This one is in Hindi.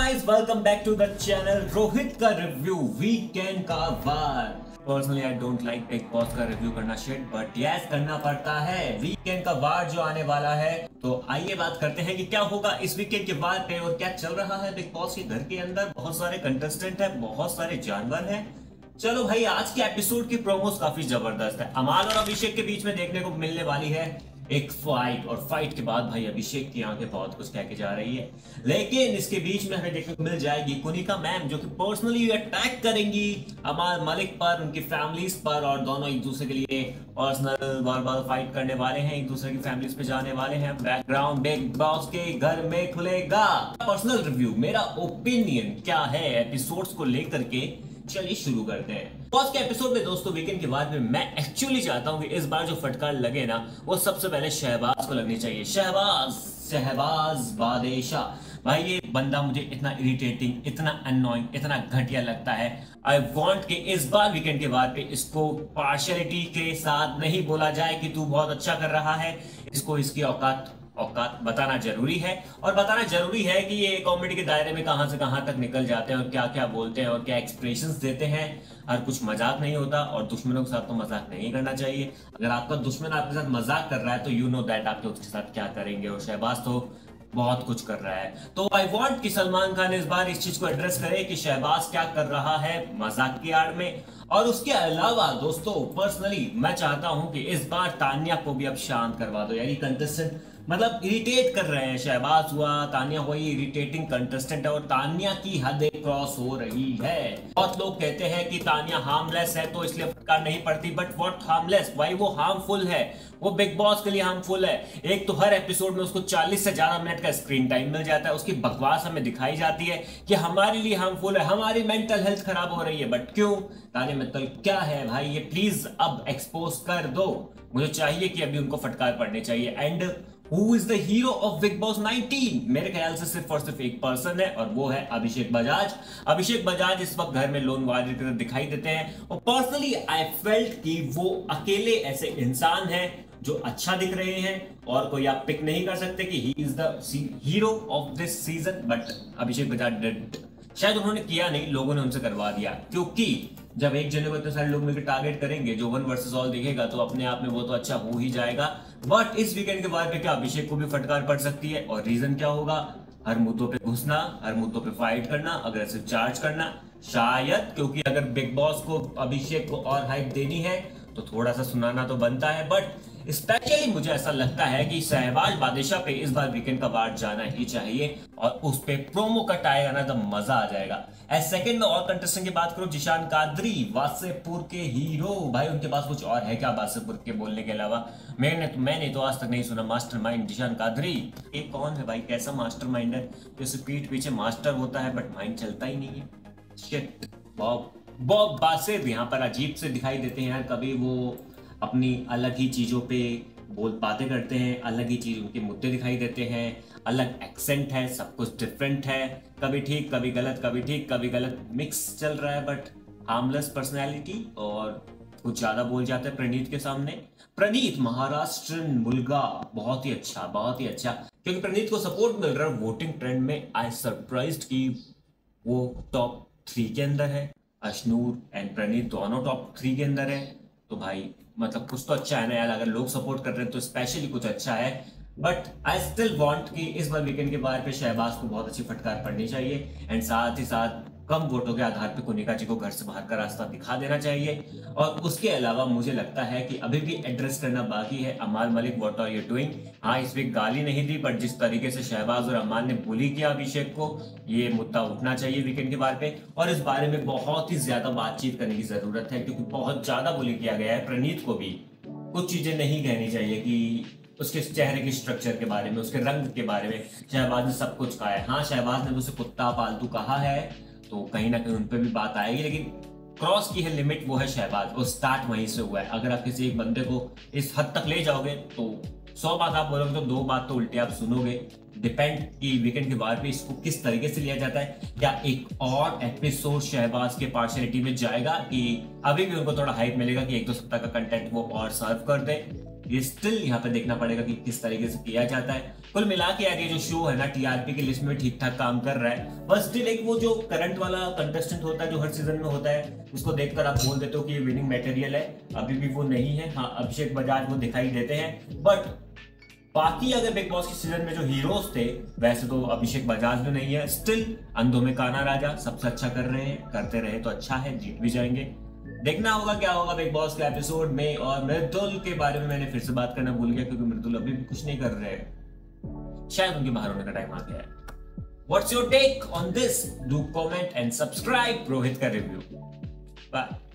Guys, welcome back to the channel. Rohit का रिव्यू, वीकेंड का वार। Personally I don't like Bigg Boss का रिव्यू करना शिट, बट यस करना पड़ता है। वीकेंड का वार जो आने वाला है, तो आइए बात करते हैं कि क्या होगा इस वीकेंड के वार पे और क्या चल रहा है बिग बॉस के घर के अंदर। बहुत सारे कंटेस्टेंट है, बहुत सारे जानवर हैं। चलो भाई, आज के एपिसोड की प्रोमोस काफी जबरदस्त है। अमाल और अभिषेक के बीच में देखने को मिलने वाली है एक फाइट, और फाइट के बाद भाई अभिषेक की आंखें बहुत कुछ कह के जा रही है। लेकिन इसके बीच में हमें देखने को मिल जाएगी कुनिका मैम, जो कि पर्सनली अटैक करेंगी अमाल मलिक पर, उनकी फैमिलीज पर, और दोनों एक दूसरे के लिए पर्सनल बार बार फाइट करने वाले हैं, एक दूसरे की फैमिलीज पे जाने वाले हैं। बैकग्राउंड बिग बॉस के घर में खुलेगा। पर्सनल रिव्यू, मेरा ओपिनियन क्या है एपिसोड्स को लेकर के, चलिए शुरू करते हैं। आज के एपिसोड में दोस्तों, वीकेंड के बाद में मैं एक्चुअली चाहता हूं कि इस बार जो फटकार लगे ना, वो सबसे पहले शहबाज को लगनी चाहिए। शहबाज बादशाह भाई, ये बंदा मुझे इतना इरिटेटिंग, इतना अननोइंग, इतना घटिया लगता है। आई वांट कि इस बार वीकेंड के बाद पे इसको पार्शियलिटी के साथ नहीं बोला जाए कि तू बहुत अच्छा कर रहा है। इसको इसकी औकात बताना जरूरी है, और बताना जरूरी है कि ये कॉमेडी के दायरे में कहां से कहां तक निकल जाते हैं और क्या क्या बोलते हैं और क्या एक्सप्रेशंस देते हैं। हर कुछ मजाक नहीं होता, और दुश्मनों के साथ तो मजाक नहीं करना चाहिए। अगर आपका दुश्मन आपके साथ मजाक कर रहा है तो यू नो दैट आप उसके साथ क्या करेंगे, और शहबाज तो बहुत कुछ कर रहा है। तो आई वांट कि सलमान खान इस बार इस चीज को एड्रेस करे कि शहबाज क्या कर रहा है मजाक की आड़ में। और उसके अलावा दोस्तों, पर्सनली मैं चाहता हूं कि इस बार तानिया को भी अब शांत करवा दो। यानी कंटेस्टेंट मतलब इरिटेट कर रहे हैं। शहबाज हुआ, तानिया हुआ, ये इरिटेटिंग कंटेस्टेंट है, और तानिया की हदें क्रॉस हो रही है। बहुत लोग कहते हैं कि तानिया हार्मलेस है तो इसलिए फटकार नहीं पड़ती, बट व्हाट हार्मलेस भाई, वो हार्मफुल है, वो बिग बॉस के लिए हार्मफुल है। एक तो हर एपिसोड में उसको 40 से ज्यादा मिनट का स्क्रीन टाइम मिल जाता है, उसकी बकवास हमें दिखाई जाती है कि हमारे लिए हार्मफुल है, हमारी मेंटल हेल्थ खराब हो रही है। बट क्यों? तानिया मित्तल क्या है भाई, ये प्लीज अब एक्सपोज कर दो। मुझे चाहिए कि अभी उनको फटकार पड़नी चाहिए। And Who is the hero of Big Boss 19? मेरे ख्याल से सिर्फ और सिर्फ एक पर्सन है, और वो है अभिषेक बजाज। अभिषेक बजाज इस वक्त घर में लोन वॉरियर की तरह दिखाई देते हैं, और पर्सनली आई फेल्ट कि वो अकेले ऐसे इंसान हैं जो अच्छा दिख रहे हैं, और कोई आप पिक नहीं कर सकते कि he is the hero of this season. But Abhishek Bajaj did, शायद उन्होंने किया नहीं, लोगों ने उनसे करवा दिया। क्योंकि जब एक जने को इतने सारे लोग मिलकर टारगेट करेंगे, जो 1 वर्सेस ऑल दिखेगा, तो अपने आप में वो तो अच्छा हो ही जाएगा। बट इस वीकेंड के बाद पे क्या अभिषेक को भी फटकार पड़ सकती है, और रीजन क्या होगा? हर मुद्दों पे घुसना, हर मुद्दों पे फाइट करना, अग्रेसिव चार्ज करना। शायद क्योंकि अगर बिग बॉस को अभिषेक को और हाइप देनी है तो थोड़ा सा सुनाना तो बनता है। बट स्पेशली मुझे ऐसा लगता है कि शहबाज बादशाह पे इस बार वीकेंड का वार जाना ही चाहिए, और उस पे प्रोमो कट आएगा ना तो मजा आ जाएगा। सेकंड में और कंटेस्टेंट की बात करो, जिशान कादरी, वासेपुर के हीरो। भाई उनके पास कुछ और है क्या वासेपुर के बोलने के अलावा? मैंने तो आज तक नहीं सुना मास्टरमाइंड जिशान कादरी। ये कौन है भाई, कैसा मास्टरमाइंड है? जैसे पीठ पीछे मास्टर होता है बट माइंड चलता ही नहीं है। शिट, बॉब बासित यहाँ पर अजीब से दिखाई देते हैं यार। कभी वो अपनी अलग ही चीजों पे बातें करते हैं, अलग ही चीज उनके मुद्दे दिखाई देते हैं, अलग एक्सेंट है, सब कुछ डिफरेंट है, कभी ठीक कभी गलत, कभी ठीक कभी गलत, मिक्स चल रहा है। बट हार्मलेस पर्सनैलिटी, और कुछ ज्यादा बोल जाते हैं प्रणीत के सामने। प्रणीत महाराष्ट्रन मुलगा, बहुत ही अच्छा, बहुत ही अच्छा, क्योंकि प्रणीत को सपोर्ट मिल रहा है वोटिंग ट्रेंड में। आई सरप्राइज्ड कि वो टॉप 3 के अंदर है। अशनूर एंड प्रणीत दोनों टॉप 3 के अंदर है, तो भाई मतलब कुछ तो अच्छा है ना यार। अगर लोग सपोर्ट कर रहे हैं तो स्पेशली कुछ अच्छा है। बट आई स्टिल वांट कि इस बार वीकेंड के बाद पे शहबाज को बहुत अच्छी फटकार पड़नी चाहिए, एंड साथ ही साथ कम वोटों के आधार पे कुनिका जी को घर से बाहर का रास्ता दिखा देना चाहिए। और उसके अलावा मुझे लगता है कि अभी भी एड्रेस करना बाकी है Amaal Malik, what are you doing. हाँ, इस वीक गाली नहीं दी, बट जिस तरीके से शहबाज और अमाल ने बुली किया अभिषेक को, ये मुद्दा उठना चाहिए वीकेंड के बारे पे, और इस बारे में बहुत ही ज्यादा बातचीत करने की जरूरत है, क्योंकि बहुत ज्यादा बुली किया गया है। प्रणीत को भी कुछ चीजें नहीं कहनी चाहिए कि उसके चेहरे की स्ट्रक्चर के बारे में, उसके रंग के बारे में। शहबाज ने सब कुछ कहा है। हाँ, शहबाज ने तो उसे कुत्ता पालतू कहा है, तो कहीं ना कहीं उन पर भी बात आएगी, लेकिन क्रॉस की है लिमिट, वो है शहबाज, और स्टार्ट वहीं से हुआ है। अगर आप किसी एक बंदे को इस हद तक ले जाओगे तो 100 बात आप बोलोगे तो 2 बात तो उल्टे आप सुनोगे। डिपेंड कि वीकेंड के बाद भी इसको किस तरीके से लिया जाता है। क्या एक और एपिसोड शहबाज के पार्शियलिटी में जाएगा, कि अभी भी उनको थोड़ा हाइप मिलेगा कि 1-2 सप्ताह का कंटेंट वो और सर्व कर दे। ये स्टिल यहाँ पे देखना पड़ेगा कि किस तरीके से किया जाता है। कुल मिला के आगे जो शो है ना टीआरपी की लिस्ट में ठीक ठाक काम कर रहा है, बस स्टिल एक वो जो करंट वाला कंटेस्टेंट होता है जो हर सीजन में होता है, उसको देखकर आप बोल देते हो कि ये विनिंग मटेरियल है, अभी भी वो नहीं है। हाँ, अभिषेक बजाज वो दिखाई देते हैं, बट बाकी अगर बिग बॉस के सीजन में जो हीरोज थे वैसे तो अभिषेक बजाज भी नहीं है। स्टिल अंधों में काना राजा सबसे अच्छा कर रहे हैं, करते रहे तो अच्छा है, जीत भी जाएंगे। देखना होगा क्या होगा बिग बॉस के एपिसोड में। और मृदुल के बारे में मैंने फिर से बात करना भूल गया, क्योंकि मृदुल अभी भी कुछ नहीं कर रहे हैं, शायद उनके बाहर होने का टाइम आ गया है। What's your take on this? Do comment and subscribe Rohit का रिव्यू। बाय।